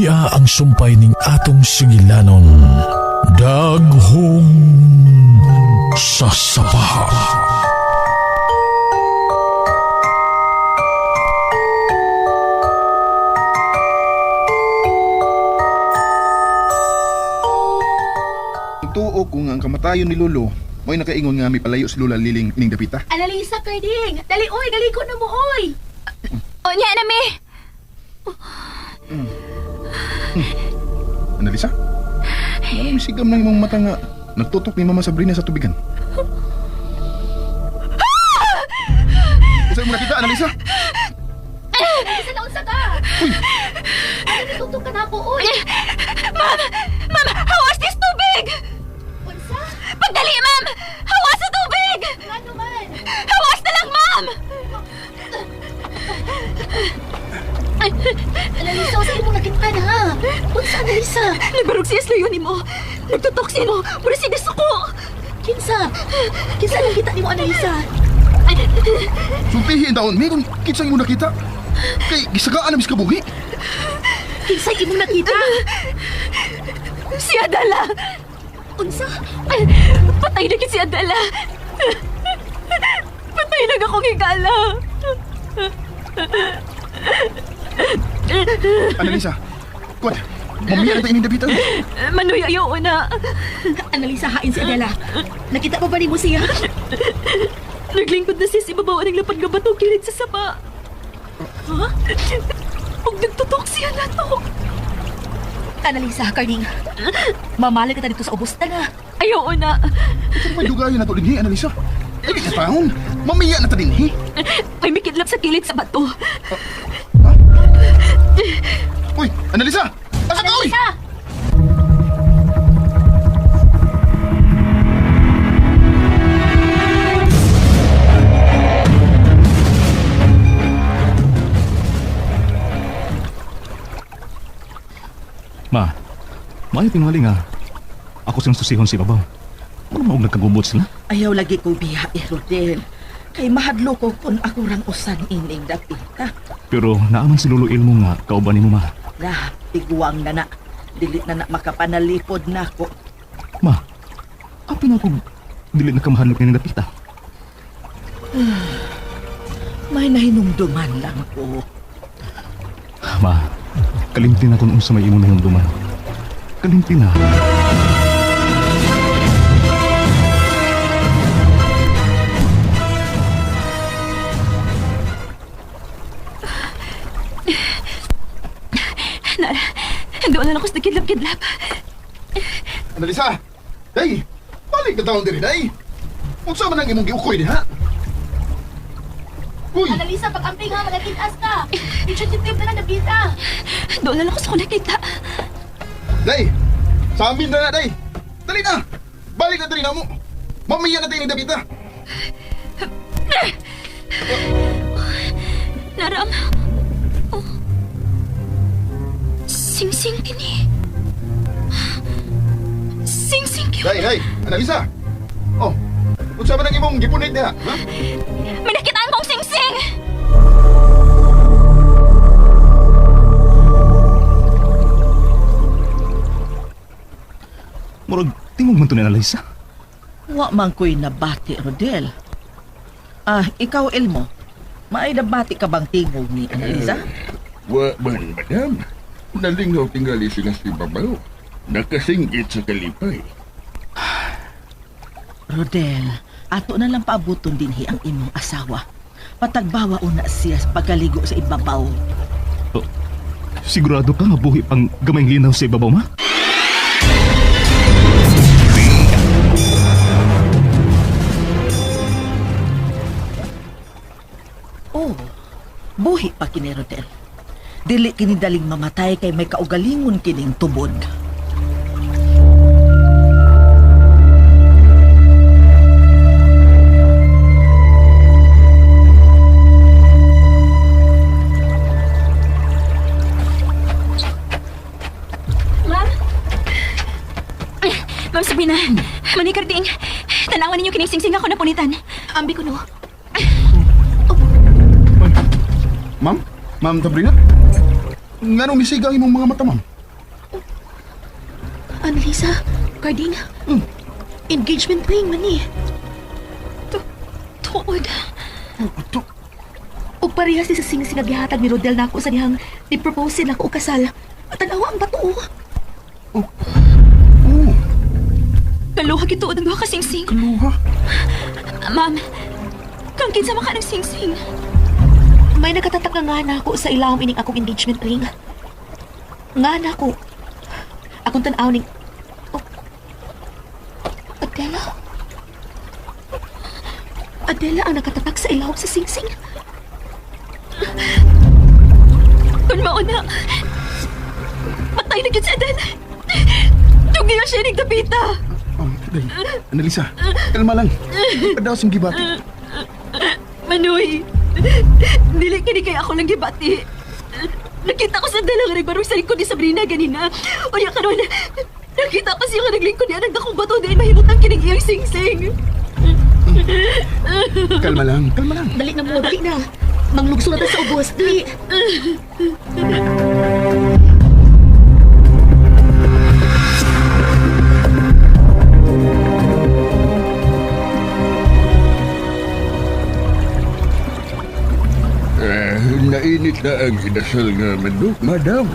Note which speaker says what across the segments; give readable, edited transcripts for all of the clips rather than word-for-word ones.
Speaker 1: Iya ang sumpay ning atong sigilanon. Daghong sasabaha.
Speaker 2: Tuo kung ang kamatayon ni Lolo, mo'y nakaingon nga may palayo si Lola Liling ining dapita.
Speaker 3: Analisa, Carding! Dali, oy! Dali ko na mo, oy! O niya, nami!
Speaker 2: Analisa? Ano may sigam ng imong mata nga nagtutok ni Mama Sabrina sa tubigan? Saan mo nakita, Analisa?
Speaker 3: Analisa na unsa ka!
Speaker 2: Uy!
Speaker 3: Ano natutok ka na ako, oy! Ma'am! Ma'am! Hawas this tubig! Unsa? Pagdali, ma'am! Hawas sa tubig! Ano man? Hawas na lang, ma'am! Analisa, saan mo nakita na, ha? Unsa, Analisa? Nagbarog siya sluyon ni mo. Nagtutok siya mo. Mura siya ko. Kinsa? Kinsa nang kita ni mo, Analisa?
Speaker 2: Sultihin taon, may kung kitsa mo nakita. Kay gisagaan na mis kabuhi.
Speaker 3: Kinsa imo nakita? Si Adala. Unsa? Patay na si Adala. Patay na akong higala.
Speaker 2: Analisa, kuwan, mamiya na tayo ining dapita.
Speaker 3: Manoy, ayaw na. Analisa, hain si Adela. Nakita pa ba ni mo siya? Naglingkod na siya si babawa ng lapad nga bato kilid sa sapa. Ha? Huwag nagtutok siya na to. Analisa, Carding. Mamali ka dito sa ubos na na. Ayaw na.
Speaker 2: Saan may dugayan na to din, Analisa? Ay, di ka taon. Mamiya na ta din, he.
Speaker 3: May mikidlap sa kilid sa bato.
Speaker 2: Uy, Analisa! Asa ka, uy!
Speaker 4: Ma, maayo tingali nga. Ako siyang susihon si babaw. Ano maog nagkagubot sila?
Speaker 5: Ayaw lagi ko biya, Rodel. Kay mahadlo ko kung ako rang usan ining dapita.
Speaker 4: Pero naaman si Lolo Ilmo nga kauban ni mo, ma.
Speaker 5: Na, tiguang na na. Dili na makapanalipod na ko.
Speaker 4: Ma, apin ako dili na kamahanap ni Dapita.
Speaker 5: May nahinumduman lang ko.
Speaker 4: Ma, kalimtin ako noong sa may imo na yung duman. Kalimtin na.
Speaker 3: Doon na lang ako sa kidlap-kidlap.
Speaker 2: Analisa! Day! Balik na taon din, day! Kung saan man ang imong giukoy di, ha? Uy!
Speaker 3: Analisa, pag-amping ha, malakitas ka. Insensitive na lang nabita. Doon na lang ako sa kunakita.
Speaker 2: Day! Sa amin na, day! Dali na! Balik na dali na mo! Mamiya na tayo ng dapita!
Speaker 3: Naram. Oh. Sing-sing kini. Sing-sing kini.
Speaker 2: Day, day! Analisa! Oh, kung saan man ang imong gipunit niya, ha?
Speaker 3: May nakitaan kong sing-sing!
Speaker 4: Murag, tingog man to ni Analisa.
Speaker 5: Wa man ko'y nabati, Rodel. Ikaw, Elmo. Maay nabati ka bang tingog ni Analisa?
Speaker 6: Wa man, madam. Nalingaw tingali sila si Babaw. Nakasinggit sa kalipay.
Speaker 5: Rodel, ato na lang paabuton dinhi ang imong asawa. Patagbawa una siya sa pagkaligo sa ibabaw.
Speaker 4: Oh, sigurado ka nga buhi pang gamayng linaw sa ibabaw, ma?
Speaker 5: Oh, buhi pa kini Rodel. Dili kini daling mamatay kay may kaugalingon kining tubod.
Speaker 3: Ma'am Sabina, manikarding. Tanawan ninyo kining sing-sing ako na punitan. Ambi ko no.
Speaker 2: Ma'am? Ma'am Sabrina? Nga nung misigang imong mga mata, ma'am?
Speaker 3: Annalisa, Carding, engagement ring man eh. Tuod.
Speaker 2: Ito.
Speaker 3: Ug parehas ni sa sing-sing nga gihatag ni Rodel nako sa dihang ni-propose nako og kasal. Tanawa ang bato.
Speaker 2: Oh.
Speaker 3: Kaluha gituod ang duha ka sing-sing.
Speaker 2: Kaluha.
Speaker 3: Ma'am, kang kinsa man ka ng sing-sing. May nagkatatak nga nako sa ilawom ining akong engagement ring. Nga nako. Akong tan-aw ning Adela? Adela ang nakatatak sa ilaw sa sing-sing. Kung mauna, patay na yun si Adela. Tugi na siya nagtapita.
Speaker 2: Day, Annalisa, kalma lang. Padaw sing gibati.
Speaker 3: Manoy, dili kini kay ako lang gibati. Nakita ko sa dalang nagbarong sa likod ni Sabrina ganina. Unya karon, nakita ko siya nga naglingkod niya nagdakong bato dahil mahimutang kining iyang sing-sing.
Speaker 2: Kalma lang, kalma lang.
Speaker 3: Dali na mo, dali na. Manglugso na tayo sa ubos, dali.
Speaker 6: Nainit na ang inasal nga manok, madam.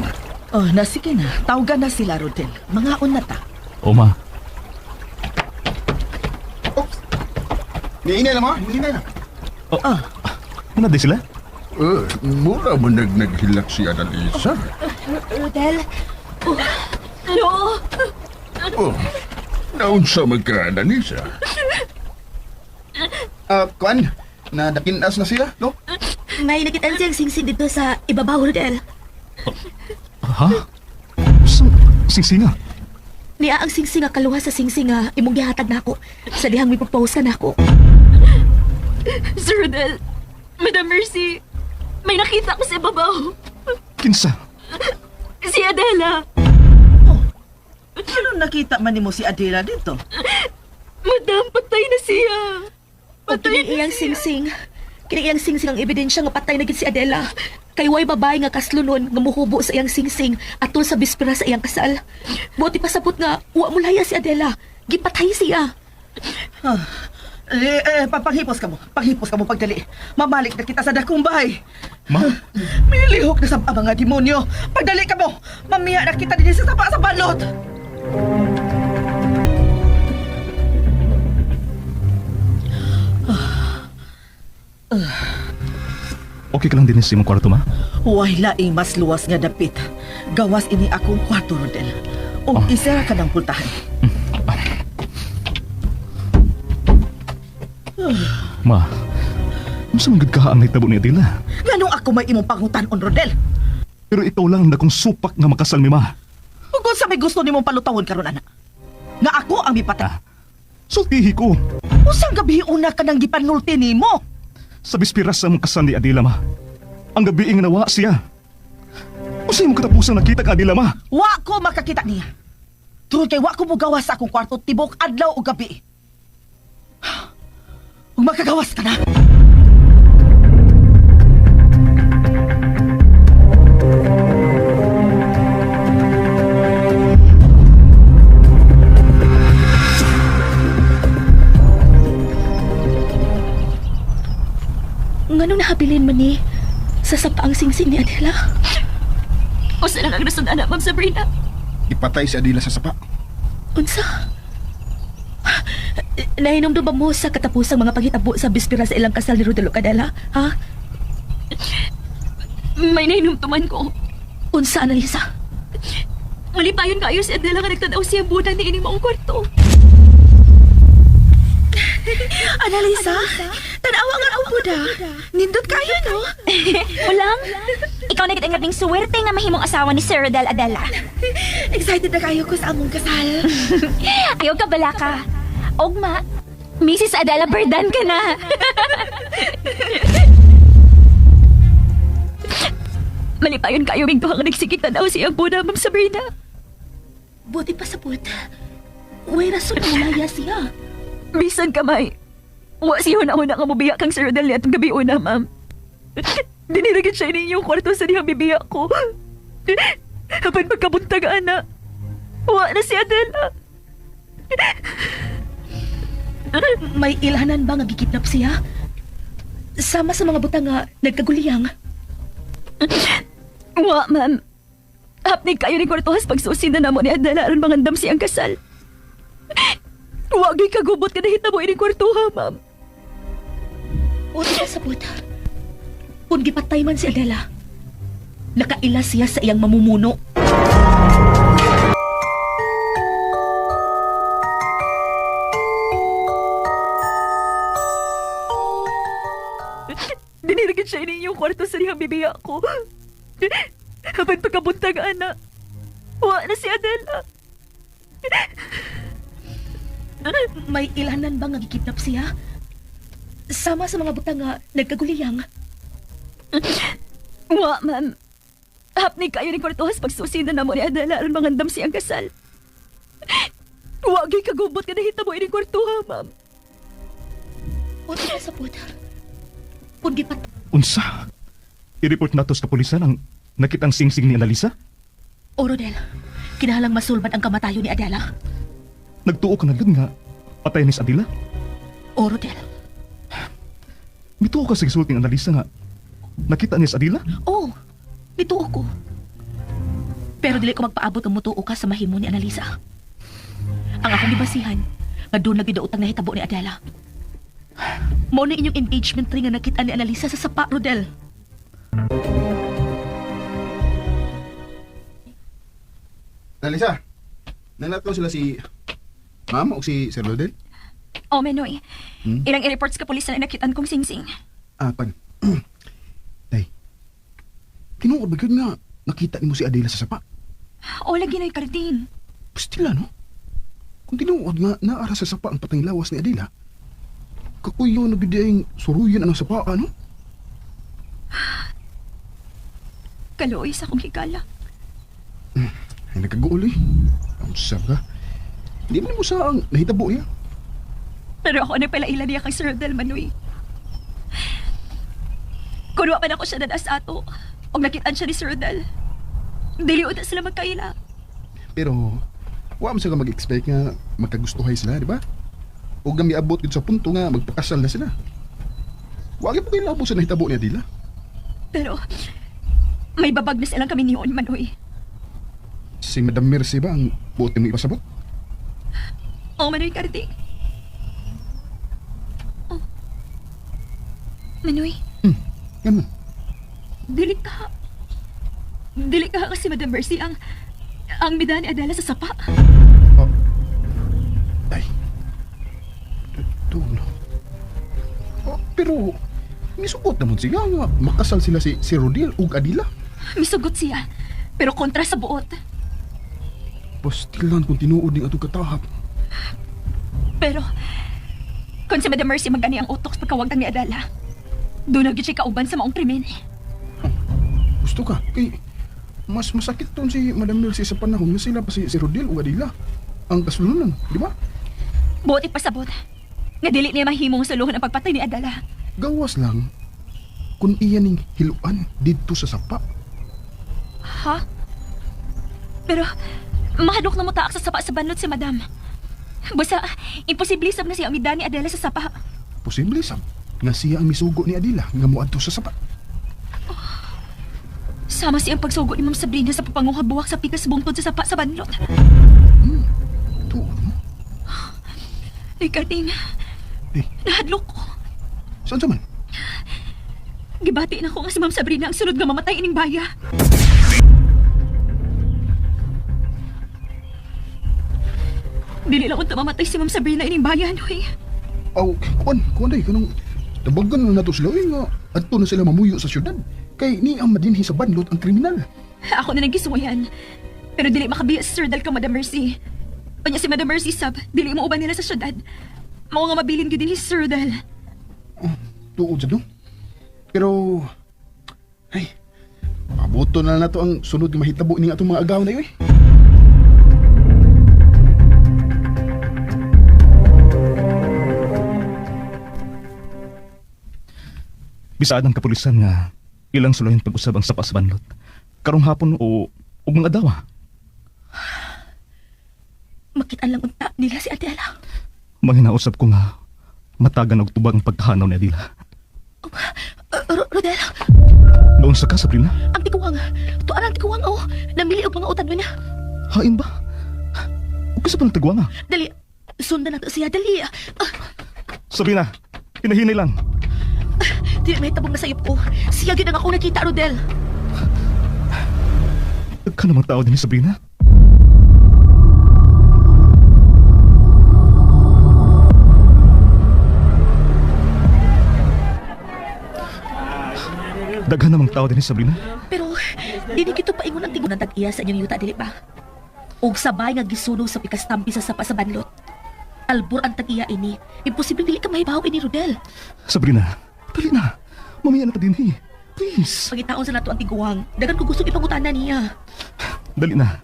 Speaker 5: Oh, nasige na. Tawagan na sila, Rodel. Mangaon na ta.
Speaker 4: O ma,
Speaker 2: Niinay na mo, niinay na.
Speaker 4: muna di sila?
Speaker 6: Mura mo naghilak si Annalisa.
Speaker 3: Rodel. No.
Speaker 6: Oh, naunsa magka, Annalisa?
Speaker 2: Kuan, nadakinas na sila, no?
Speaker 3: May nakitaan siyang sing-sing dito sa ibabaw, Rodel.
Speaker 4: Ha? Sing-singa?
Speaker 3: Niya ang sing-sing nga kaluha sa sing-sing nga imong gihatag nako sa dihang may propose ka nako. Sir Rodel, Madam Mercy, may nakita ko sa ibabaw.
Speaker 4: Kinsa?
Speaker 3: Si Adela.
Speaker 5: Ano nakita man nimo si Adela dito?
Speaker 3: Madam, patay na siya. Patay na iyang sing-sing. Kining iyang sing-sing ang ebidensya nga patay na gid si Adela. Kay way babae nga kaslunon nga muhubo sa iyang sing-sing atol sa bispera sa iyang kasal. Buti pasabot nga wa mo laya si Adela. Gipatay siya.
Speaker 5: Paghipos ka mo. Paghipos ka mo pagdali. Mamalik na kita sa dakong bahay.
Speaker 4: Ma?
Speaker 5: May lihok na sa mga demonyo. Pagdali ka mo. Mamiya na kita din sa sapa sa balot.
Speaker 4: Okay ka lang din sa imong kwarto, ma?
Speaker 5: Huwag laing mas luwas nga dapit. Gawas ini akong kwarto, Rodel. O isara ka ng pultahan.
Speaker 4: Ma, masa manggad ka ang naitabo ni Adela?
Speaker 5: Nganong ako may imong pangutan-on, Rodel?
Speaker 4: Pero ikaw lang na kung supak nga makasal mi, ma.
Speaker 5: Kung sa may gusto nimong palutawon karon anak. Nga ako ang mipatay.
Speaker 4: Sultihi ko.
Speaker 5: Usang gabi una ka nang gipanulti nimo.
Speaker 4: Sa bispiras sa mong kasal ni Adela, ma. Ang gabi nga nawa siya. Usa imong katapusang nakita ka Adela, ma.
Speaker 5: Wa ko makakita niya. Tungod kay wa ko mugawas sa akong kwarto tibok adlaw o gabi. Kung makagawas ka na.
Speaker 3: Ngano nahabilin man ni sa sapaang sing-sing ni Adela? O sa lang ang nasundan na, Ma'am Sabrina?
Speaker 2: Ipatay si Adela sa sapa.
Speaker 3: Unsa? Nahinomdom ba mo sa katapusang mga paghitabo sa bispera sa ilang kasal ni Rodelo Cadela? Ha? May nahinomtuman ko. Unsa, Annalisa? Malipayon kayo si Adela nga nagtanaw siya budan ni ining maong kwarto. Annalisa? Tanawa nga ang buda. Nindot kayo, no?
Speaker 7: Ulang, ikaw na kitang ngabing suwerte nga mahimong asawa ni Sir Rodel Adela.
Speaker 3: Excited na kayo ko sa among kasal.
Speaker 7: Ayaw ka bala ka. Ogma, Mrs. Adela Berdan ka na.
Speaker 3: Malipayon kayo bing duha nga nagsigig tanaw siya buda, Ma'am Sabrina. Buti pa sa buta. Way rason na malaya siya. Bisan kamay. Wa siya na nga mubiyak kang Sir Rodel atong gabi una, ma'am. Diniragit siya ninyong kwarto sa dihang bibiyak ko. Hapan pagkabuntag, ana. Wa na si Adela. May ilhanan ba nga gikidnap siya? Sama sa mga butang nga nagkaguliyang. Wa, ma'am. Hapnig kayo ni Kortohas pagsusin na namo ni Adela aron mangandam siyang kasal. Wa gyud kagubot ka nahitabo ini Kortoha, ma'am. O siya sa buta. Kung gipatay man si Adela, nakaila siya sa iyang mamumuno. Dinirigit siya ini inyong kwarto sa niyang bibiya ko. Habang pagkabuntag, anak. Wa na si Adela. May ilanan ba nga gikidnap siya? Sama sa mga butang nga nagkaguliyang. Wa, ma'am. Hapnig kayo ni Kortohas pagsusin na namo ni Adela aron mangandam siyang kasal. Wa gyud kagubot ka nahitabo ini Kortoha, ma'am. O siya sa puta. Kung gipat
Speaker 4: Unsa? I-report nato sa kapulisan ang nakitang singsing ni Annalisa?
Speaker 3: O Rodel, kinahalang masulban ang kamatayo ni Adela.
Speaker 4: Nagtuo ka na lang nga patay ni sa Adila?
Speaker 3: O Rodel,
Speaker 4: Mituo ka sa gisulting Annalisa nga nakita niya sa Adila?
Speaker 3: oo, nituo ko. Pero dili ko magpaabot ang mutuo ka sa mahimo ni Annalisa. Ang akong gibasihan, nga doon nagbidautang nahitabo ni Adela. Mao na inyong engagement ring nga nakita ni Annalisa sa sapa, Rodel.
Speaker 2: Annalisa, nanatko sila si Ma'am o si Sir Rodel?
Speaker 7: O, Manoy. Ilang i-reports ka pulis na nakitaan kong singsing.
Speaker 2: Pan. Day, tinuod ba yun nga nakita ni mo si Adela sa sapa?
Speaker 7: O, lagi na Cardin.
Speaker 2: Pastila, no? Kung tinuod nga naara sa sapa ang patang lawas ni Adela, kakuyo na bidayang suruyan ang sapa, ano?
Speaker 7: Kaluoy sa akong higala.
Speaker 2: Ay, nagkaguol eh. Ang sab ka. Di mo sa ang nahitabo niya.
Speaker 7: Pero ako na pala ilan niya kay Sir Rodel, Manoy. Kunwa pa na ako siya nadas ato. O nakitaan siya ni Sir Rodel. Dili na sila magkaila.
Speaker 2: Pero, wa mo sila mag-expect nga magkagustuhay sila, di ba? O gami abot yun sa punto nga magpakasal na sila. Wagi pa kayo labo sa nahitabo ni Adela.
Speaker 7: Pero, may babag na silang kami niyon, Manoy.
Speaker 2: Si Madam Mercy ba ang buti mo ipasabot?
Speaker 7: O, Manoy Cardin. Oh. Manoy,
Speaker 2: Ganun.
Speaker 7: dili ka. Dili ka kasi Madam Mercy ang bida ni Adela sa sapa.
Speaker 2: Oh. Ay. Tulo. Oh, pero, misubot naman siya nga makasal sila si Rodel ug Adela.
Speaker 7: Misugot siya, pero kontra sa buot.
Speaker 2: Pastilan kung tinuod ning atong katahap.
Speaker 7: Pero, kung si Madam Mercy magani ang utok sa pagkawagtang ni Adela, doon na siya kauban sa maong krimen.
Speaker 2: Gusto ka? Kay, mas masakit ton si Madam Mercy sa panahon na sila pa si Rodel ug Adela. Ang kasulunan, di ba?
Speaker 7: Buti pasabot, nga dili niya mahimong suluhan ang pagpatay ni Adela.
Speaker 2: Gawas lang kung iyan ning hiluan dito sa sapa.
Speaker 7: Ha? Pero, mahadok na mo taak sa sapa sa banlot si Madam. Basta, imposible sab na siya ang mida ni Adela sa sapa.
Speaker 2: Posible sab nga siya ang misugo ni Adela nga moadto sa sapa.
Speaker 7: Sama siyang pagsugo ni Ma'am Sabrina sa papanguha buwak sa pikas bungtod sa sapa sa banlot.
Speaker 2: Tuo mo?
Speaker 7: Ay, Cardin,
Speaker 2: Eh,
Speaker 7: nahadlok ko.
Speaker 2: saan sa man?
Speaker 7: Gibati na ko nga si Ma'am Sabrina ang sunod nga mamatay ining baya. Dili lang ko mamatay si Ma'am Sabrina ining baya, Noy.
Speaker 2: Aw, kuan day kanang tabagan na nato sila nga adto na sila mamuyo sa syudad. Kay ni ang madinhi sa banlot ang kriminal.
Speaker 7: Ako na nagisuyan. Pero dili makabiya si Sir Dal ka, Madam Mercy. Kanya si Madam Mercy sab, dili mo uban nila sa syudad. Mao nga mabilin gyud dinhi si Sir Dal.
Speaker 2: Tuod sa do. Pero ay, pabuto na nato ang sunod nga mahitabo ning atong mga agaw na yoy.
Speaker 4: Bisaad ang kapulisan nga ilang sulayan pag-usab ang sapa sa banlot. Karong hapon o mga dawa.
Speaker 3: Makitaan lang unta nila si Adela.
Speaker 4: Manginausap ko nga matagan og tubag ang pagkahanaw ni Adela.
Speaker 3: Rodel,
Speaker 4: Noon sa ka, Sabrina?
Speaker 3: ang tiguang. Tuan ang tiguang, oh. Namili og mga utan mo niya.
Speaker 4: Hain ba? O kasi pa nagtagwa nga.
Speaker 3: Dali, sundan na to siya. Dali.
Speaker 4: Sabrina, hinahinay lang.
Speaker 3: Di may tabong na sayop ko. Siya yun ang ako nakita, Rodel.
Speaker 4: Ka namang tao din ni Sabrina. Daghan namang tao din ni Sabrina.
Speaker 3: Pero, hindi kito paingon ang tingon ng tag-iya sa inyong yuta, dili ba? Og sabay nga gisunog sa pikastampi sa sapa sa banlot. Albor ang tag-iya ini. Imposible dili ka mahibaw ini, Rodel.
Speaker 4: Sabrina, dali na. Mamaya na ta din eh. Please.
Speaker 3: Pagitaon sa nato ang tiguang, dagan ko gusto ipangutanan niya.
Speaker 4: Dali na.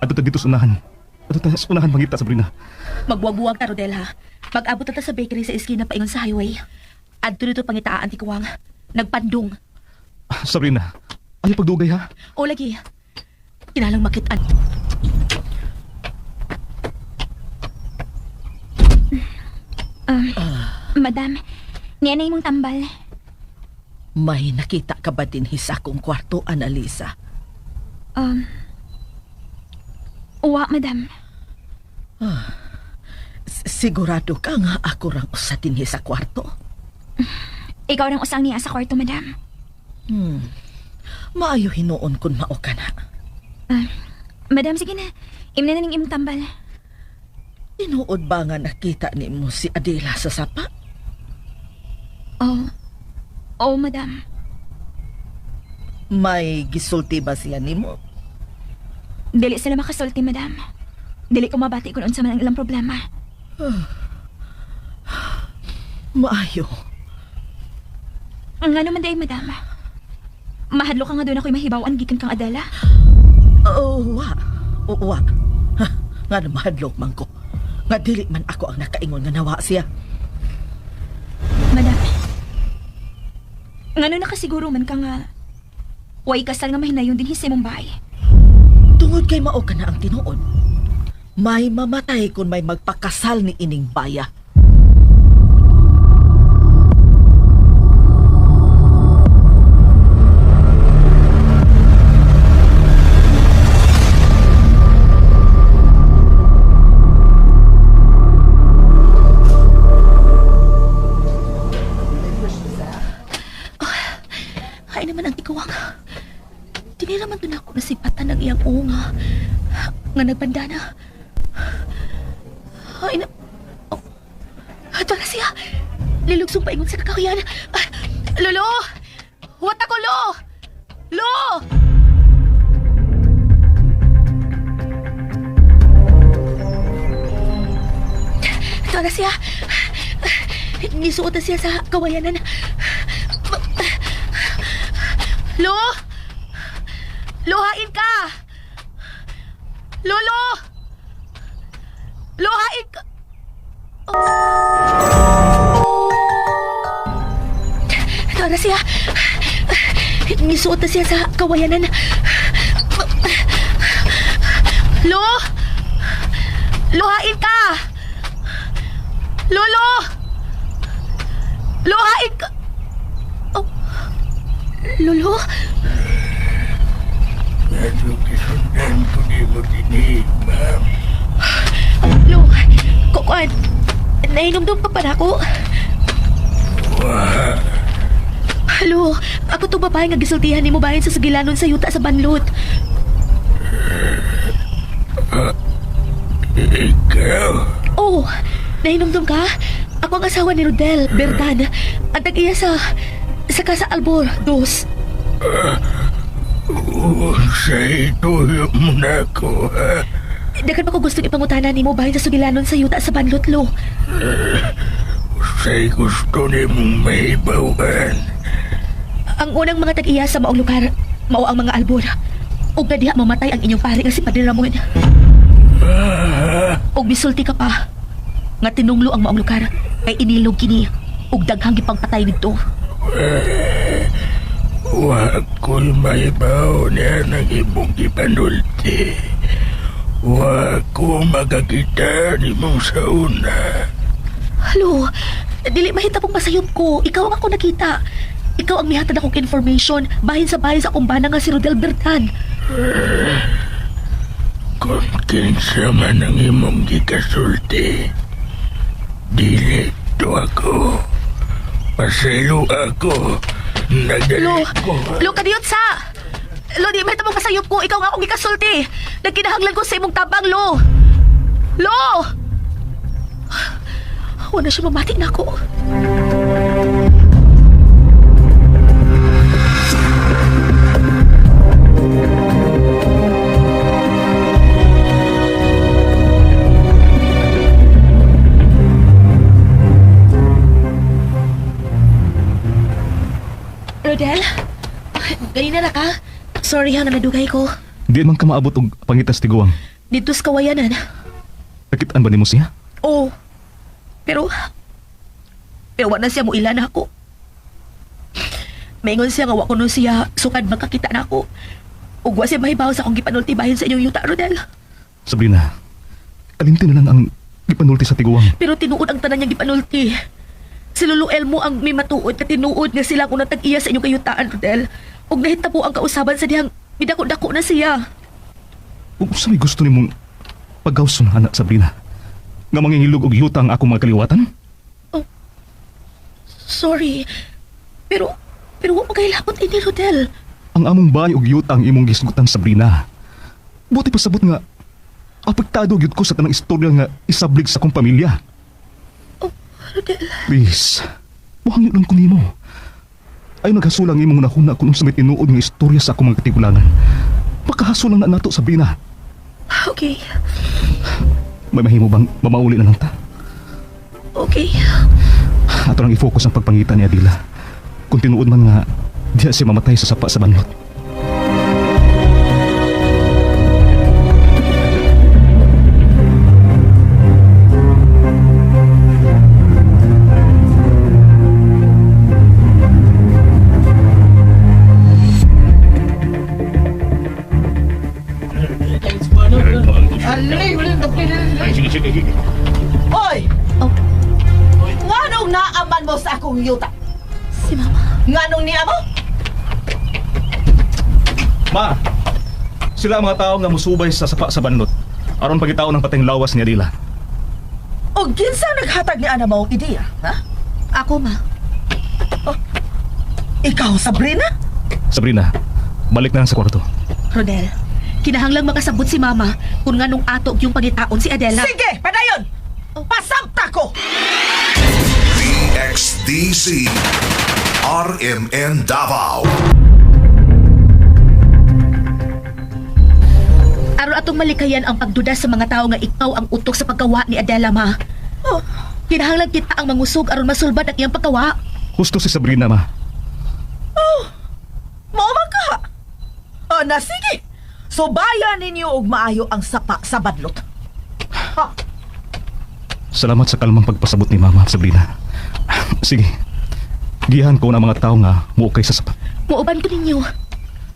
Speaker 4: Ato ta dito sa unahan. Ato ta sa unahan mangita, Sabrina.
Speaker 3: Magbuwag-buwag ta, Rodel, ha? Mag-abot na ta sa bakery sa iskina paingon sa highway. Adto dito pangitaan ang tiguang. Nagpandong.
Speaker 4: Sabrina, ayaw pagdugay ha.
Speaker 3: O lagi, kinalang makitaan.
Speaker 7: Madam, niyanay mong tambal.
Speaker 5: May nakita ka ba din sa akong kwarto, Annalisa?
Speaker 7: Uwa, madam.
Speaker 5: Sigurado ka nga ako rang usa din sa kwarto?
Speaker 7: Ikaw rang usang niya sa kwarto, madam.
Speaker 5: Maayo hinuon kun mao ka na.
Speaker 7: Madam, sige na. Imna na ning imong tambal.
Speaker 5: Tinuod ba nga nakita ni mo si Adela sa sapa?
Speaker 7: Oo, madam.
Speaker 5: May gisulti ba siya ni mo?
Speaker 7: Dili sila makasulti, madam. Dili ko mabati kung unsa man ang ilang problema.
Speaker 5: Maayo.
Speaker 7: Nga naman day, madam. Mahadlo ka nga doon ako'y mahibawan gikan kang Adela.
Speaker 5: Wa. Ha, nga na mahadlok man ko. Nga dili man ako ang nakaingon nga nawa siya.
Speaker 7: Madam. Nga nun nakasiguro man ka nga way kasal nga mahinayon din hisi mong bahay.
Speaker 5: Tungod kay mao ka na ang tinuod. May mamatay kung may magpakasal ni ining baya.
Speaker 3: Ay naman ang tiguang. Dili naman doon ako nasipatan ng iyang unga. Nga nagbandana. Ay na... Oh. Ito na siya. Lilugsong paingon sa kakahuyan. Lolo! Huwat ako, Lo! Lo! Ito na siya. Nisuot na siya sa kawayanan. Lo! Luhain ka! Lolo! Luhain ka! Ito na siya. Nisuot na siya sa kawayanan. Lo! Luhain ka! Lolo! Luhain ka! Oh. Lolo?
Speaker 6: Medyo kisundan ko di mo dinig, ma'am.
Speaker 3: Lo, kukuan. Nainomdom pa pa ako. Halo, ako to babae nga gisultihan ni mo bahin sa sugilanon sa yuta sa banlot.
Speaker 6: Ikaw?
Speaker 3: Oh, nainomdom ka? Ako ang asawa ni Rodel, Bertan. Ang tag-iya sa Casa Albor, 2.
Speaker 6: Sa ito mo na ko, ha?
Speaker 3: Dagan pa ko gusto ipangutanan ni mo bahin sa sugilanon sa yuta sa banlot, Lo.
Speaker 6: Sa'y gusto ni mong mahibawan.
Speaker 3: Ang unang mga tag-iya sa maong lugar, mao ang mga albor. Ug na diha mamatay ang inyong pari nga si Padre Ramon. Ug bisulti ka pa nga tinunglo ang maong lugar kay inilog kini ug daghang gipangpatay didto.
Speaker 6: Wa ko'y mahibaw niya ng ibong ipanulti. Wa ko makakita ni mong sa una.
Speaker 3: Halo, dili mahita pong masayop ko. Ikaw ang ako nakita. Ikaw ang mihatad akong information bahin sa sa akong bana nga si Rodel Bertan.
Speaker 6: Kung kinsa man ang imong gikasulti, dili to ako. Pasaylo ako.
Speaker 3: Lo,
Speaker 6: Nagalit ko.
Speaker 3: lo kadiyot sa. Lo, di mahita pong masayop ko. Ikaw nga akong gikasulti. Nagkinahanglan ko sa imong tabang, Lo. Lo! Wala siya mamati na ako. Rodel? Ganina na ka? Sorry ha, nga nadugay ko.
Speaker 4: Di man ka maabot og pangitas tiguang.
Speaker 3: Dito sa kawayanan.
Speaker 4: Nakitaan ba nimo siya?
Speaker 3: Oo. Pero wala siya mo ilan ako. Maingon siya nga wa ko no siya sukad makakita na ako. Ug wa siya mahibaw sa akong gipanulti bahin sa inyong yuta, Rodel.
Speaker 4: Sabrina, kalimti na lang ang ipanulti sa tiguang.
Speaker 3: Pero tinuod ang tanan niyang gipanulti. Si Lolo Elmo ang may matuod na tinuod nga sila kung natag-iya sa inyong kayutaan, Rodel. Ug nahitabo ang kausaban sa dihang midako-dako na siya.
Speaker 4: Kung sa may gusto nimong pagkausun, anak Sabrina, nga mangingilog og yuta ang akong mga kaliwatan?
Speaker 3: Sorry. Pero wa magahilapot ini, Rodel.
Speaker 4: Ang among bahay og yuta ang imong gisgutan, Sabrina. Buti pasabot nga, apektado gyud ko sa tanang istorya nga isablig sa akong pamilya.
Speaker 3: Rodel.
Speaker 4: Please, mahangyo lang ko nimo. Ay naghasulang imong nahuna kung sa may tinuod nga istorya sa akong mga katigulangan. Makahasulang na nato, Sabrina.
Speaker 3: Okay.
Speaker 4: May mahimo bang mamauli na lang ta?
Speaker 3: Okay.
Speaker 4: Ato nang i-focus ang pagpangitan ni Adila. Kung tinuod man nga, diya siya mamatay sa sapa sa banlot.
Speaker 5: Oy!
Speaker 3: Oh.
Speaker 5: Nganong naaman mo sa akong yuta?
Speaker 3: Si Mama.
Speaker 5: Nganong niya mo?
Speaker 4: Ma! Sila ang mga tao nga musubay sa sapa sa banlot. Aron pagitao ng pateng lawas ni Adila.
Speaker 5: O ginsa naghatag ni ana mo ideya, ha?
Speaker 3: Ako, Ma.
Speaker 5: Ikaw, Sabrina?
Speaker 4: Sabrina, balik na lang sa kwarto.
Speaker 3: Rodel, kinahanglang makasabot si Mama kung nga nung atog yung pangitaon si Adela.
Speaker 5: Sige, padayon! Pasabta ko!
Speaker 8: PXDC RMN Davao.
Speaker 3: Aron atong malikayan ang pagduda sa mga tao nga ikaw ang utok sa pagkawa ni Adela, Ma.
Speaker 5: Oh,
Speaker 3: Kinahanglan kita ang mangusog aron masulbad ang iyang pagkawa.
Speaker 4: Gusto si Sabrina, ma.
Speaker 5: maumag ka! O na, sige! Subayan ninyo og maayo ang sapa sa badlot. Ha?
Speaker 4: Salamat sa kalmang pagpasabot ni Mama, Sabrina. Sige, gihan ko na mga tao nga muukay sa sapat.
Speaker 3: Muuban ko ninyo.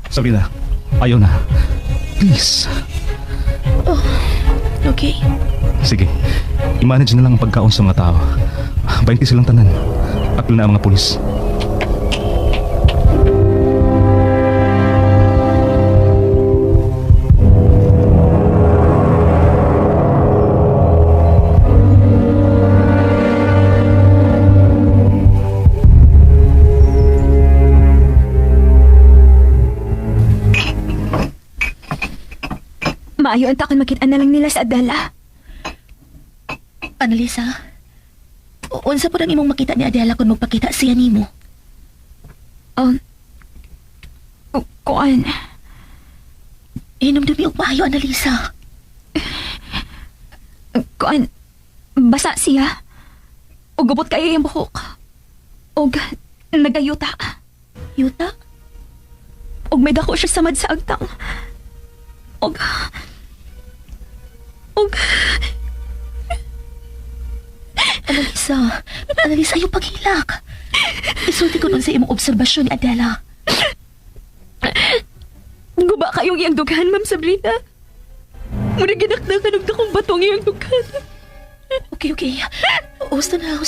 Speaker 4: Sabrina, ayaw na. Please.
Speaker 3: Okay.
Speaker 4: Sige, i-manage na lang ang pagkaon sa mga tao. 20 silang tanan. Apil na ang mga pulis.
Speaker 7: Maayo ang takon makita na lang nila sa Adela.
Speaker 3: Annalisa, unsa po ang imong makita ni Adela kung magpakita siya nimo?
Speaker 7: Kuan.
Speaker 3: Hinumdumi og maayo, Annalisa.
Speaker 7: Kuan. Basa siya. O gubot kayo yung buhok. O nagayuta.
Speaker 3: Yuta?
Speaker 7: O may dako siya samad sa agtang. O
Speaker 3: Annalisa, yung paghilak. Isulti ko nun sa imong obserbasyon ni Adela.
Speaker 7: guba kayong iyang dughan, Ma'am Sabrina.
Speaker 3: Muna ginakdakan ng dakong batong iyang dugan.
Speaker 9: Okay. Husto na.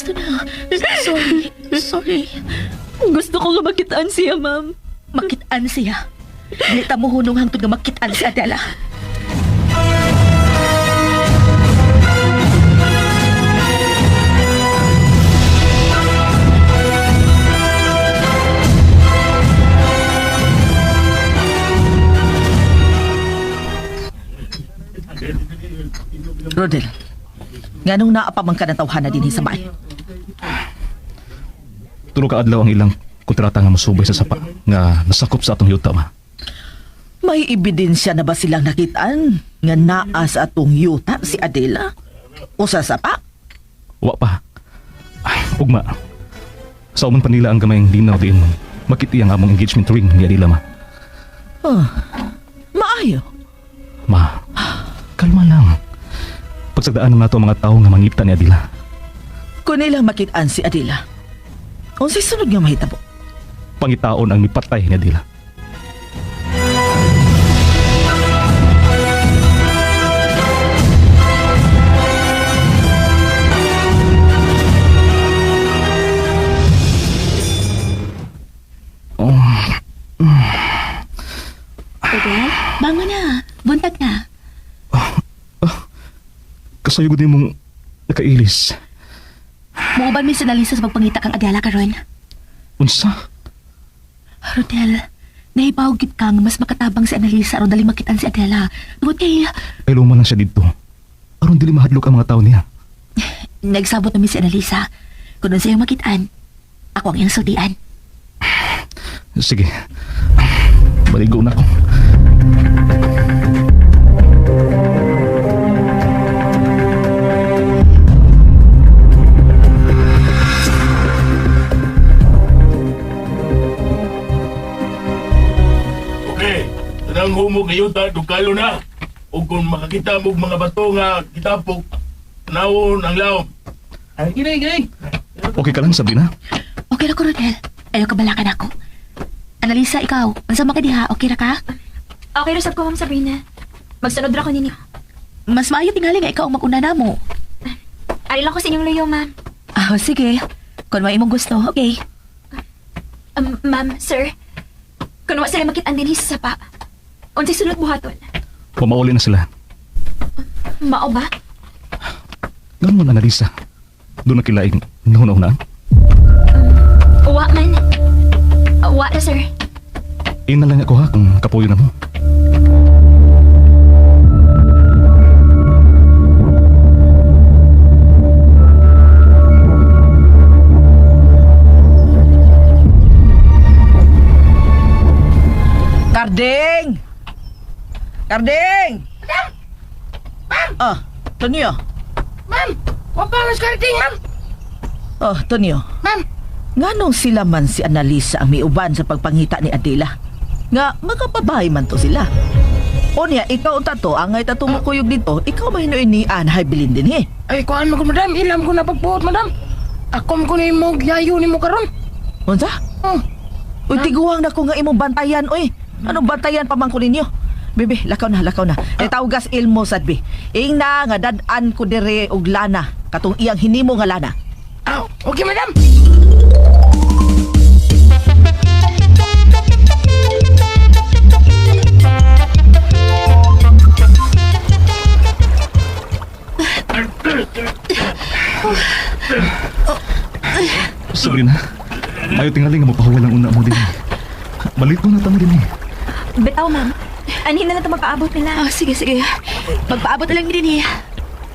Speaker 9: Sorry.
Speaker 3: Gusto ko nga makitaan siya, ma'am.
Speaker 9: Makitaan siya. Dili ta mo hunong hangtod nga makitaan si Adela.
Speaker 5: Rodel, nganong naapamang ka ng tawhana din sa bay?
Speaker 4: Tulo ka adlaw ang ilang kontrata nga masubay sa sapa nga nasakop sa atong yuta ma.
Speaker 5: May ebidensya na ba silang nakitaan nga naa sa atong yuta si Adela? O sa sapa?
Speaker 4: Wa pa. Ay, ugma. Sa umon pa nila ang gamayng linaw din makiti ang among engagement ring ni Adela ma.
Speaker 5: Oh, maayo.
Speaker 4: Ma, kalma lang. Pagsagdaan nato ang mga tao nga mangipta ni Adela.
Speaker 5: Kung nilang makitaan si Adela, o sa sunod nga mahitabo?
Speaker 4: Pangitaon ang mipatay ni Adela.
Speaker 9: Adel, bangon na. Buntag na.
Speaker 4: Kasayod din mong nakailis.
Speaker 9: Muuban mi sa nalisa sa pagpangita kang Adela karon.
Speaker 4: Unsa?
Speaker 9: Rodel, nahibaw gid kang mas makatabang si Annalisa aron dali makitaan si Adela. Tungod kay
Speaker 4: Ay luman lang siya dito. Aron dili mahadlok ang mga tao niya.
Speaker 9: nagsabot na mi si Annalisa. Kung doon sa'yo makitaan, ako ang iyang sultian.
Speaker 4: Sige. Baligo na ako.
Speaker 6: Okay, tanang humog ngayon ta, dukalo na. O kung makakita mo mga bato nga kitapok, nawon ang laom. Ay, gini.
Speaker 4: Okay ka lang, Sabrina?
Speaker 9: Okay na ko, Rodel. Ayaw kabalakan ako. Annalisa, ikaw, mansama ka diha, okay na ka?
Speaker 7: Okay, rasap ko, Ma'am Sabrina. Magsunod ra ko ninyo.
Speaker 9: Mas maayo tingali nga ikaw ang mag-una na mo.
Speaker 7: Ari lang ko sa inyong luyo, ma'am.
Speaker 9: Ah, sige. Kung may imong gusto, okay.
Speaker 7: Ma'am, sir. Kung wa sila makitaan din sa sapa, unsay sulod buhaton?
Speaker 4: Pumauli na sila.
Speaker 7: Mao ba?
Speaker 4: Ganun mo na, Annalisa. Doon na kilaing nahuna-hunaan.
Speaker 7: Wa man. Wa na, sir.
Speaker 4: Ina lang ako ha kung kapuyo na mo.
Speaker 5: Karding! Karding! Madam! Ma'am! Ah, Tonyo.
Speaker 10: Ma'am! Wapangas Karding, ma'am!
Speaker 5: Oh, Tonyo.
Speaker 10: Ma'am!
Speaker 5: Nganong sila man si Annalisa ang miuban sa pagpangita ni Adela? Nga, magkapabahay man to sila. O niya, ikaw tato, ang ngay tato mo kuyog dito, ikaw mahinuin ni Anahay Bilin din eh.
Speaker 10: Ay, kuhaan mo ko, madam. Ilam ko na pagbuot, madam. Ako mo ko na mo, yayo ni mo karon.
Speaker 5: Unsa?
Speaker 10: Oh.
Speaker 5: Uy, tiguang na ko nga imong bantayan, oy. Anong bantayan pa man ko ninyo? Bebe, lakaw na. Tawgas ilmo sadbi. Ing na nga dadan ko dire og lana, katong iyang hinimo nga lana.
Speaker 10: Oh, okay, madam.
Speaker 4: Sabrina, ayaw tingali nga mapahuwal ang una mo din. Balit mo na tamo din eh.
Speaker 7: Bitaw, ma'am. Anhin na ito magpaabot nila.
Speaker 9: Ah, sige. Magpaabot na lang din eh.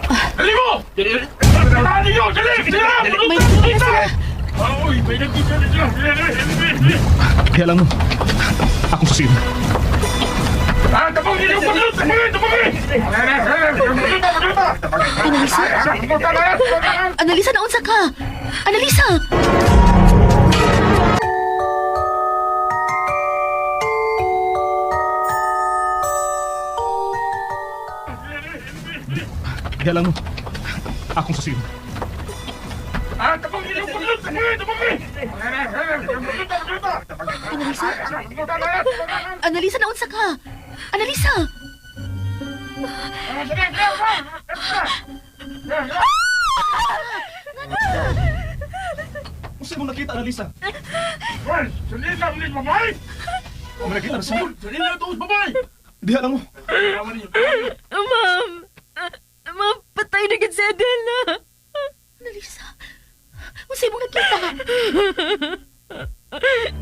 Speaker 6: Dali mo! Dali nyo! Dali!
Speaker 9: May nakikita sila.
Speaker 6: Uy, may nagkita na siya!
Speaker 4: Kaya lang mo, ako susin.
Speaker 6: Tapangin yung paglut! Tapangin!
Speaker 9: Annalisa? Annalisa, naunsa ka? Annalisa!
Speaker 4: Kaya lang mo, ako susin.
Speaker 6: Tapangin yung paglut! Tapangin!
Speaker 9: Annalisa? Annalisa, naunsa ka? Annalisa!
Speaker 4: Gusto mo nakita, Annalisa?
Speaker 6: Well, salita mo ni babae!
Speaker 4: O may nakita na siya?
Speaker 6: Salita ito sa babae!
Speaker 4: Diha lang mo.
Speaker 6: Tama ninyo.
Speaker 3: Ma'am! Ma'am, patay na gid si Adela!
Speaker 9: Annalisa, unsa imong nakita?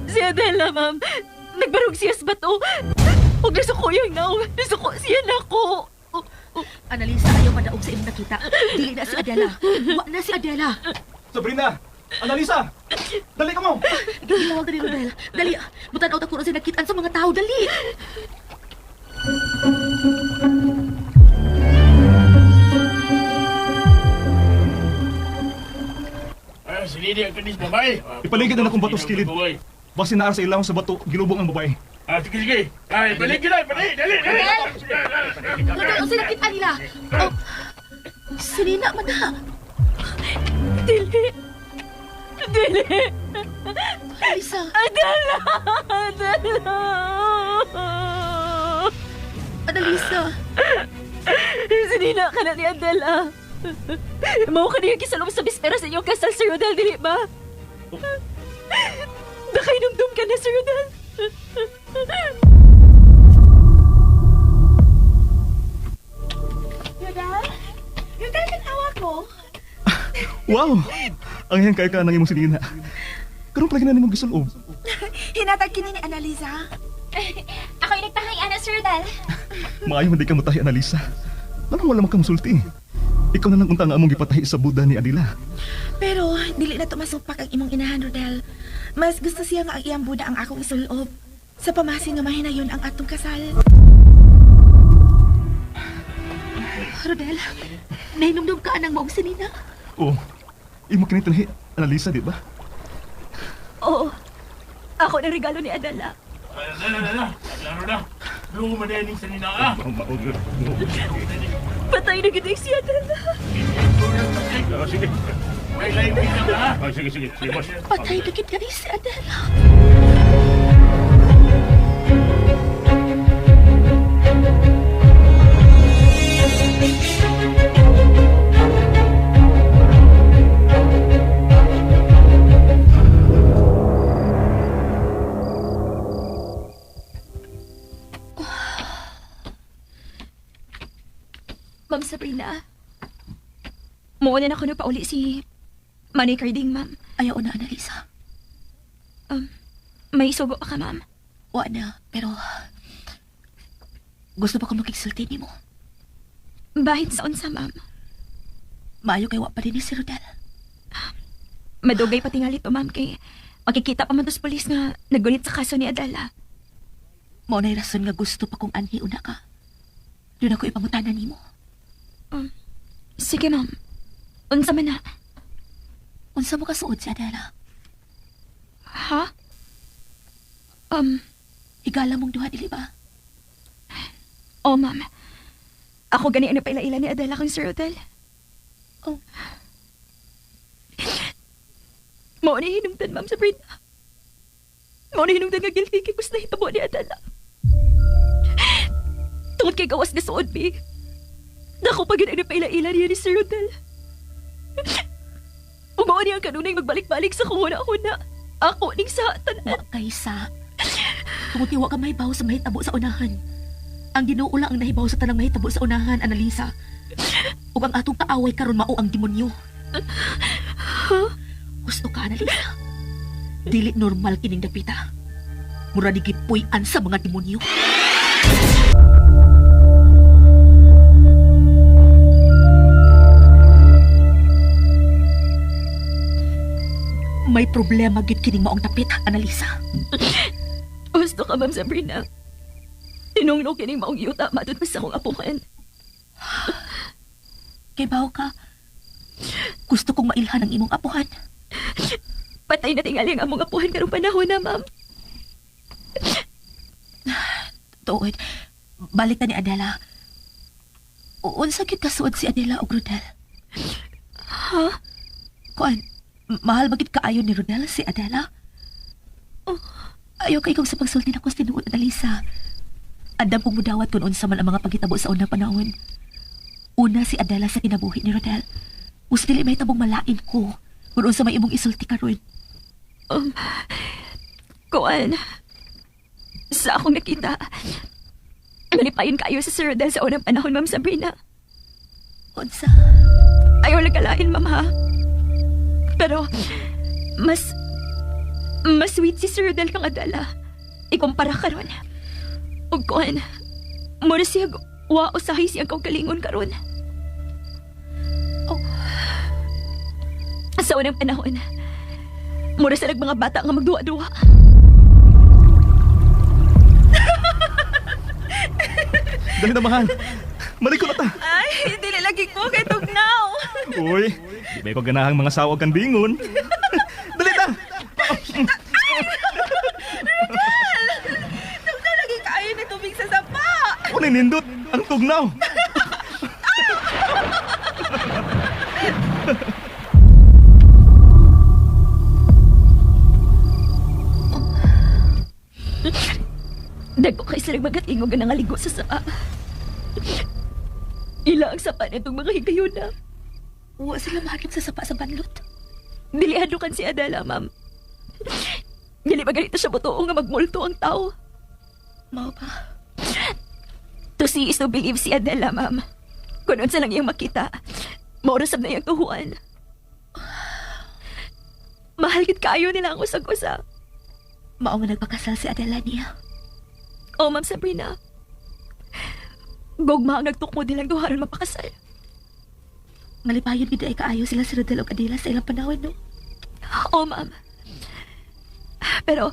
Speaker 3: Si Adela, ma'am. Nagbarog siya sa bato. Huwag nasuko yung naong. Nasuko siya na ko.
Speaker 9: Annalisa, ayaw madaog sa imong nakita. Dili na si Adela. Wa na si Adela.
Speaker 4: Sabrina! Annalisa! Dali ka mo!
Speaker 9: Gilawag na ni Rodel. Dali, mutanaw ta kung ano siya nakitaan sa mga tao. Dali!
Speaker 6: Salita ka ni babae!
Speaker 4: Ipaligid na akong bato sa kilid. Basi naa sa ilang sa bato, gilubong ang babae.
Speaker 6: Sige, sige. Ay, balik ka na! Balik! Dali! Dali!
Speaker 9: Rodel, ang sinakitaan nila. Oh, sinina man na.
Speaker 3: Dili. Dili.
Speaker 9: Annalisa,
Speaker 3: Adela! Adela!
Speaker 9: Annalisa.
Speaker 3: Sinina ka na ni Adela. Mao ka niya kisalom sa bispera sa inyong kasal, Sir Rodel, dili ba? Nakainomdom ka na, Sir Rodel.
Speaker 9: Rodel? Rodel, tanawa ko.
Speaker 4: Wow! Ang yan kaya ka nang imong sinina. Karong palagi na nimong gisulob.
Speaker 3: Hinatag kini ni Annalisa.
Speaker 7: Ako yung nagtahay, Ana, Sir Rodel.
Speaker 4: Maayo man di ka matahi, Annalisa. Anong wala man ka musulti? Ikaw na lang unta nga among gipatahi sa Buddha ni Adila.
Speaker 3: Pero, dili na tumasumpak ang imong inahan, Rodel. Mas gusto siya nga ang iyang Buddha ang akong isulob. Sa pamasi nga mahinayon ang atong kasal.
Speaker 9: Rodel, nahinumdum ka anang maong sinina.
Speaker 4: Oo. Imo kinitanahi, Annalisa, di ba?
Speaker 3: Oo. Ako na regalo ni Adela.
Speaker 6: Naglaro na. Lumadening sa nina ka.
Speaker 3: Patay na gid si Adela.
Speaker 6: Sige. May laing bigyan ka ha. Sige, sige. Sige, boss.
Speaker 9: Patay na kita ni si Adela.
Speaker 7: Ma'am Sabrina. Muna na ako na pauli si Manny Carding, ma'am.
Speaker 9: Ayaw na, Annalisa.
Speaker 7: May sugo pa ka, ma'am.
Speaker 9: Wa na, pero gusto pa ko makiksulti ni mo.
Speaker 7: Bahit sa unsa, ma'am.
Speaker 9: Maayo kay wa pa din ni si Rodel.
Speaker 7: Madugay pa tingali to, ma'am, kay makikita pa man to sa polis nga naggunit sa kaso ni Adela.
Speaker 9: Mao na'y rason nga gusto pa kong anhi una ka. Doon ako ipamutanan ni mo.
Speaker 7: Sige, ma'am. Unsa man na?
Speaker 9: Unsa mo kasuod si Adela?
Speaker 7: Ha?
Speaker 9: Higala mong duha, dili ba?
Speaker 7: Oh, ma'am. Ako gani ano paila-ila ni Adela kung Sir Rodel.
Speaker 9: Oh.
Speaker 7: Mao ni hinungdan, ma'am Sabrina. Mao ni hinungdan nga guilty kay gusto hitabo ni Adela. Tungod kay gawas na suod, Big. Dako pa gid ang napaila-ila niya ni Sir Rodel. Umaw niya ang kanunay magbalik-balik sa kuhuna-huna. Ako ning sa tanan.
Speaker 9: Wa kaysa. Tungod kay wa ka mahibaw sa mahitabo sa unahan. Ang Ginoo lang ang nahibaw sa tanang mahitabo sa unahan, Annalisa. Ug ang atong kaaway karon mao ang demonyo. Gusto ka, Annalisa? Dili normal kining dapita. Mura di gipuy-an sa mga demonyo. May problema gid kining maong dapit, Annalisa.
Speaker 7: Gusto ka, ma'am Sabrina. Tinunglo kining maong yuta matod sa akong apuhan.
Speaker 9: Kay bawo ka, gusto kong mailhan ang imong apuhan.
Speaker 7: Patay na tingali ang among apuhan karong panahon na, ma'am.
Speaker 9: Tuod, balik na ni Adela. Unsa gyud kasuod si Adela og Rodel?
Speaker 7: Ha?
Speaker 9: Kuan, mahal bagid kaayo ni Rodel si Adela? Oh, ayaw kay kong sa pagsulti na ko sa tinuod, Annalisa. Andam kong mudawat kung unsa man ang mga pagkitabo sa unang panahon. Una si Adela sa kinabuhi ni Rodel. Gusto dili may tabong malain ko kung unsa may imong isulti karon.
Speaker 7: Kuan. Sa akong nakita, malipayon kayo sa Sir Rodel sa unang panahon, Ma'am Sabrina.
Speaker 9: Unsa?
Speaker 7: Ayaw nagkalain, Ma'am, ha? Pero, mas sweet si Sir Rodel kang Adela. Ikumpara karon. Ug kuan, mura siya wa usahay siyang kaugalingon karon.
Speaker 9: Oh.
Speaker 7: Sa unang panahon, mura sa mga bata nga magduwa-duwa.
Speaker 4: Dali na, mahal. Maliko na ta.
Speaker 7: Ay, dili lagi ko kay tugnaw.
Speaker 4: Uy, di may paganahang mga sawag kang bingon. Dali na.
Speaker 7: Tugnaw lagi kayo na tubig sa sapa.
Speaker 4: Unay nindot ang tugnaw.
Speaker 7: Dagko kay sila magatingog nga nangaligo sa sapa. Ila ang sapa nitong mga higayon na.
Speaker 9: Wa sila mahadlok sa sapa sa banlot.
Speaker 7: Dili hadlukan si Adela, Ma'am. Dili ba ganito siya butuo nga magmulto ang tao?
Speaker 9: Mao ba?
Speaker 7: To see is to believe si Adela, Ma'am. Kung unsa lang iyang makita, maurasab na iyang tuhuan. Mahal gid kaayo nila ang usag-usa.
Speaker 9: Mao nga nagpakasal si Adela niya.
Speaker 7: Oh, Ma'am Sabrina. Gugma ang nagtukmo nilang duharon mapakasal.
Speaker 9: Malipayon gid ay kaayo sila si Rodel ug Adela sa ilang panahon, no?
Speaker 7: Oh, Ma'am. Pero,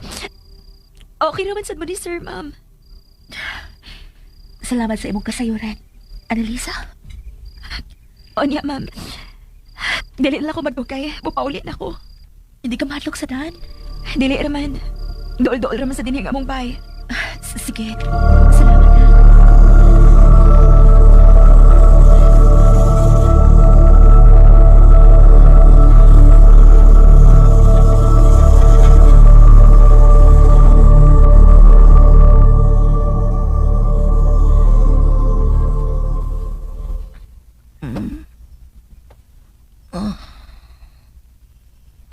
Speaker 7: okay naman sad mo ni Sir, Ma'am.
Speaker 9: Salamat sa imong kasayuran, Annalisa.
Speaker 7: O niya, Ma'am. Dili na ako magdugay. Mupaulit na ako.
Speaker 9: Hindi ka mahadlok sa daan?
Speaker 7: Dili raman. Dool-dool raman sa dinhi nga mong bay.
Speaker 9: Sige. Salamat na.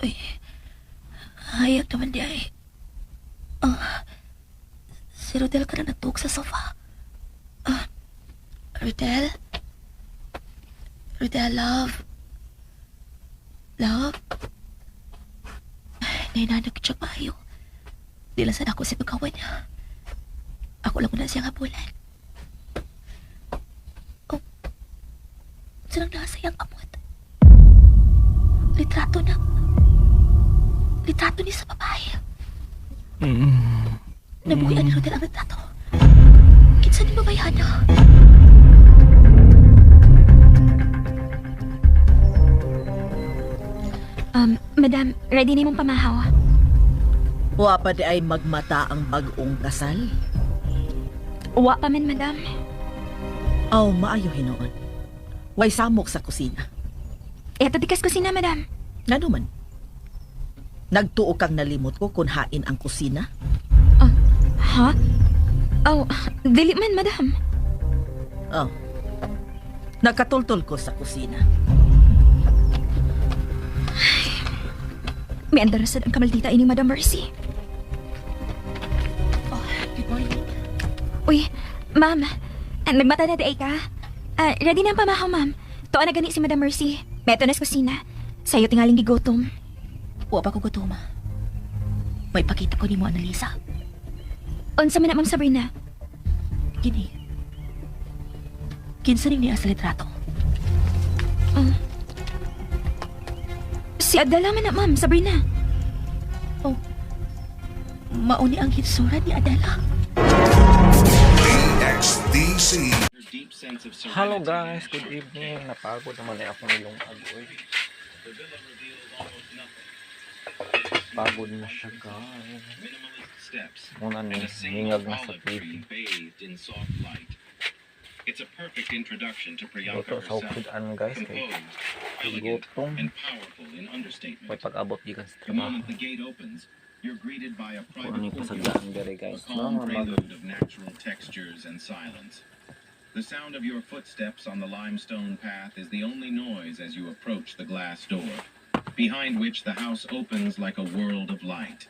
Speaker 9: Uy. Hayag naman di ay. Si Rodel ka na natug sa sofa. Rodel? Rodel, love. Love? Nainanag siya maayo. Di lang sana ako si tugawan niya. Ako lang muna siyang habulan. Oh. Sarang nasa iyang amot. Litrato ni sa babae. Nabuhian ni Rodel ang retrato. Kinsa ni babayan na?
Speaker 7: Madam, ready na mong pamahaw.
Speaker 5: Wa pa di ay magmata ang bag-ong kasal.
Speaker 7: Wa pa man, madam.
Speaker 5: Aw, maayo hinoon. Way samok sa kusina.
Speaker 7: Eto tikas kusina, madam.
Speaker 5: Ngano man? Nagtuo kang nalimot ko kung hain ang kusina?
Speaker 7: Ha? Oh, dili man, madam.
Speaker 5: Oh. Nagkatultol ko sa kusina.
Speaker 7: May andarasad ang kamaldita ining Madam Mercy.
Speaker 9: Oh, good morning.
Speaker 7: Uy, ma'am. Nagmata na di ka? Ready na ang pamahaw, ma'am. Tuwa na gani si Madam Mercy. Meto na sa kusina. Sa'yo tingaling gigotom.
Speaker 9: Wa pa ko gutoma. May pakita ko ni mo, Annalisa.
Speaker 7: Unsa man na, Ma'am Sabrina?
Speaker 9: Gini. Kinsa ning niya sa litrato?
Speaker 7: Si Adela man na, Ma'am Sabrina.
Speaker 9: Oh. Mauni ang hitsura ni Adela.
Speaker 8: DXDC.
Speaker 11: Hello guys, good evening. Napagod naman ako ngayong agoy. Pagod na siya guys. Muna ni hingag na sa TV.
Speaker 12: It's a perfect introduction to Priyanka
Speaker 11: Ito sa
Speaker 12: herself.
Speaker 11: upudan guys kay
Speaker 12: Composed, elegant,
Speaker 11: gutom.
Speaker 12: and powerful in understatement.
Speaker 11: May pag-abot gikan sa
Speaker 12: The moment
Speaker 11: trabaho.
Speaker 12: the gate opens, you're greeted by a
Speaker 11: Kung ano
Speaker 12: private
Speaker 11: yung
Speaker 12: courtyard,
Speaker 11: pasadaan dere
Speaker 12: a
Speaker 11: guys.
Speaker 12: calm
Speaker 11: No, mag
Speaker 12: prelude of natural textures and silence. The sound of your footsteps on the limestone path is the only noise as you approach the glass door, behind which the house opens like a world of light.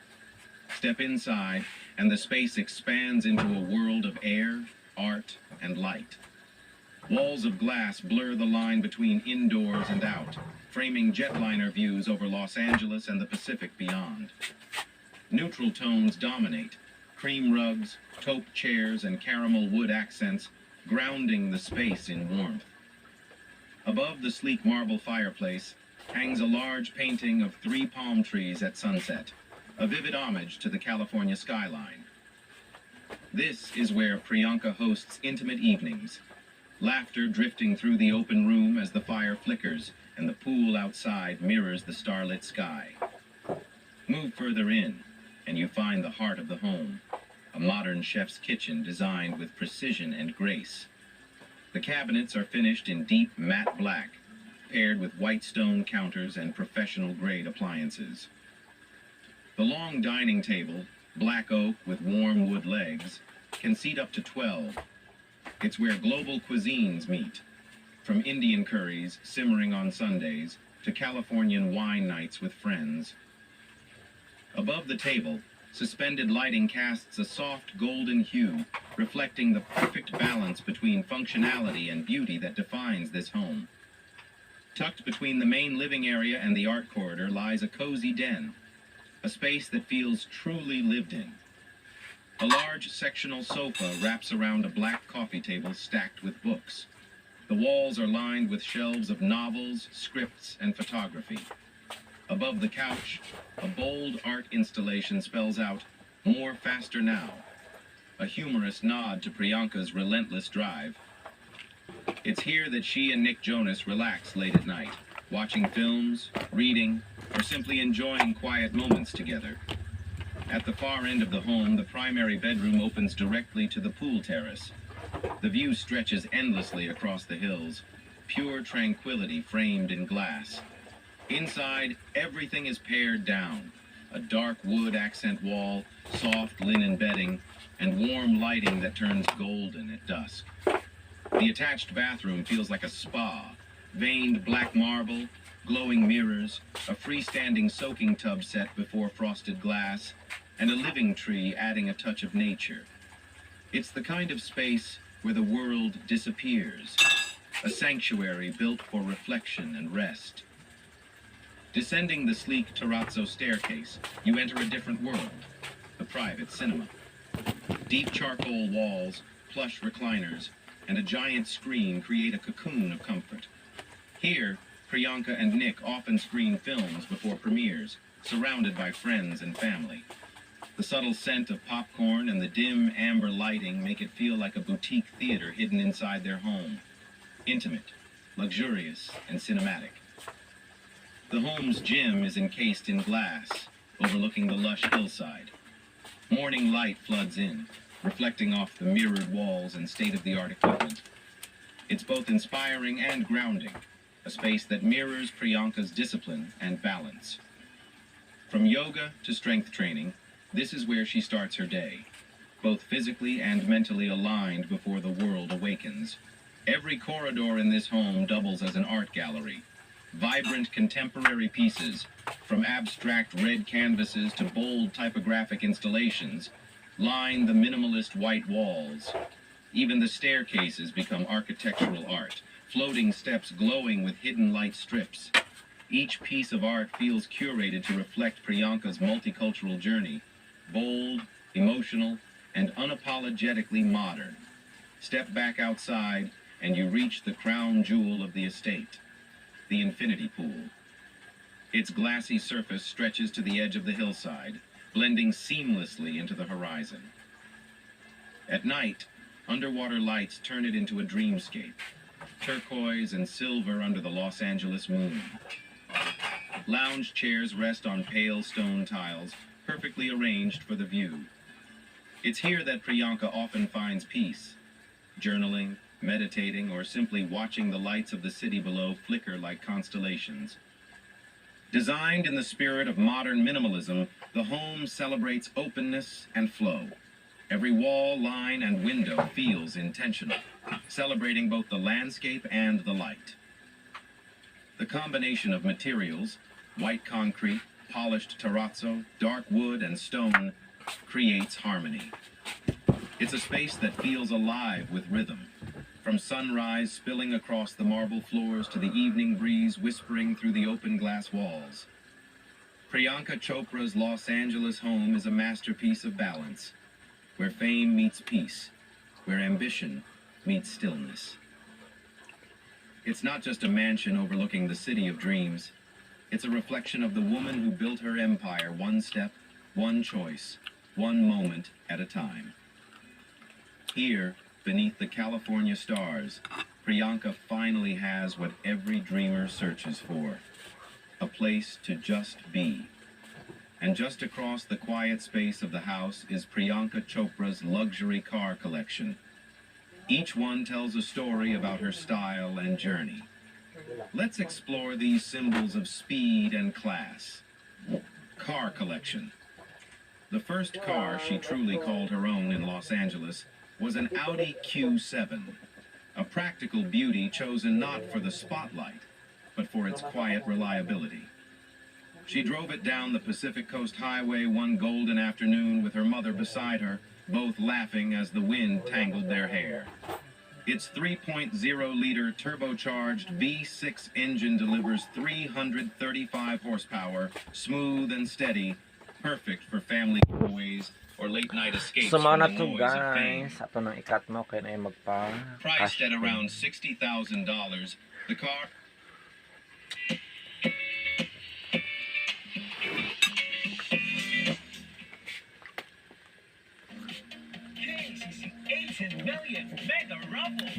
Speaker 12: Step inside, and the space expands into a world of air, art, and light. Walls of glass blur the line between indoors and out, framing jetliner views over Los Angeles and the Pacific beyond. Neutral tones dominate, cream rugs, taupe chairs, and caramel wood accents grounding the space in warmth. Above the sleek marble fireplace hangs a large painting of 3 palm trees at sunset, a vivid homage to the California skyline. This is where Priyanka hosts intimate evenings, laughter drifting through the open room as the fire flickers and the pool outside mirrors the starlit sky. Move further in, and you find the heart of the home, a modern chef's kitchen designed with precision and grace. The cabinets are finished in deep matte black, paired with white stone counters and professional-grade appliances. The long dining table, black oak with warm wood legs, can seat up to 12. It's where global cuisines meet, from Indian curries simmering on Sundays to Californian wine nights with friends. Above the table, suspended lighting casts a soft golden hue, reflecting the perfect balance between functionality and beauty that defines this home. Tucked between the main living area and the art corridor lies a cozy den, a space that feels truly lived in. A large sectional sofa wraps around a black coffee table stacked with books. The walls are lined with shelves of novels, scripts, and photography. Above the couch, a bold art installation spells out, "More faster now," a humorous nod to Priyanka's relentless drive. It's here that she and Nick Jonas relax late at night, watching films, reading, or simply enjoying quiet moments together. At the far end of the home, the primary bedroom opens directly to the pool terrace. The view stretches endlessly across the hills, pure tranquility framed in glass. Inside, everything is pared down. A dark wood accent wall, soft linen bedding, and warm lighting that turns golden at dusk. The attached bathroom feels like a spa, veined black marble, glowing mirrors, a freestanding soaking tub set before frosted glass, and a living tree adding a touch of nature. It's the kind of space where the world disappears, a sanctuary built for reflection and rest. Descending the sleek terrazzo staircase, you enter a different world, the private cinema. Deep charcoal walls, plush recliners, and a giant screen create a cocoon of comfort. Here, Priyanka and Nick often screen films before premieres, surrounded by friends and family. The subtle scent of popcorn and the dim amber lighting make it feel like a boutique theater hidden inside their home. Intimate, luxurious, and cinematic. The home's gym is encased in glass, overlooking the lush hillside. Morning light floods in, reflecting off the mirrored walls and state-of-the-art equipment. It's both inspiring and grounding, a space that mirrors Priyanka's discipline and balance. From yoga to strength training, this is where she starts her day, both physically and mentally aligned before the world awakens. Every corridor in this home doubles as an art gallery. Vibrant contemporary pieces, from abstract red canvases to bold typographic installations, line the minimalist white walls. Even the staircases become architectural art, floating steps glowing with hidden light strips. Each piece of art feels curated to reflect Priyanka's multicultural journey, bold, emotional, and unapologetically modern. Step back outside, and you reach the crown jewel of the estate, the infinity pool. Its glassy surface stretches to the edge of the hillside, blending seamlessly into the horizon. At night, underwater lights turn it into a dreamscape, turquoise and silver under the Los Angeles moon. Lounge chairs rest on pale stone tiles, perfectly arranged for the view. It's here that Priyanka often finds peace, journaling, meditating, or simply watching the lights of the city below flicker like constellations. Designed in the spirit of modern minimalism, The home celebrates openness and flow. Every wall, line, and window feels intentional, celebrating both the landscape and the light. The combination of materials, white concrete, polished terrazzo, dark wood, and stone, creates harmony. It's a space that feels alive with rhythm, from sunrise spilling across the marble floors to the evening breeze whispering through the open glass walls. Priyanka Chopra's Los Angeles home is a masterpiece of balance, where fame meets peace, where ambition meets stillness. It's not just a mansion overlooking the city of dreams. It's a reflection of the woman who built her empire one step, one choice, one moment at a time. Here, beneath the California stars, Priyanka finally has what every dreamer searches for: a place to just be. And just across the quiet space of the house is Priyanka Chopra's luxury car collection. Each one tells a story about her style and journey. Let's explore these symbols of speed and class. Car collection. The first car she truly called her own in Los Angeles was an Audi Q7, a practical beauty chosen not for the spotlight, but for its quiet reliability. She drove it down the Pacific Coast Highway one golden afternoon with her mother beside her, both laughing as the wind tangled their hair. Its 3.0-liter turbocharged V6 engine delivers 335 horsepower, smooth and steady, perfect for family getaways or late-night escapes
Speaker 11: So
Speaker 12: from
Speaker 11: mga na
Speaker 12: the
Speaker 11: to
Speaker 12: noise of fame.
Speaker 11: guys, ato nang ikat mo kaya na
Speaker 12: Priced
Speaker 11: magpa-cash
Speaker 12: at around $60,000, the car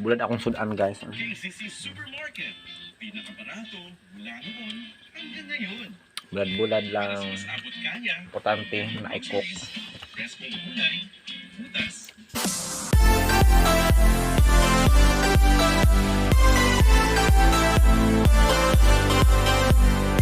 Speaker 11: bulad akong sudan guys.
Speaker 12: KCC Supermarket. Pinakabarato mula noon hanggang ngayon.
Speaker 11: Bulad-bulad lang.
Speaker 12: Mas abot kaya.
Speaker 11: Importante na i-cook.
Speaker 12: Preskong gulay, butas,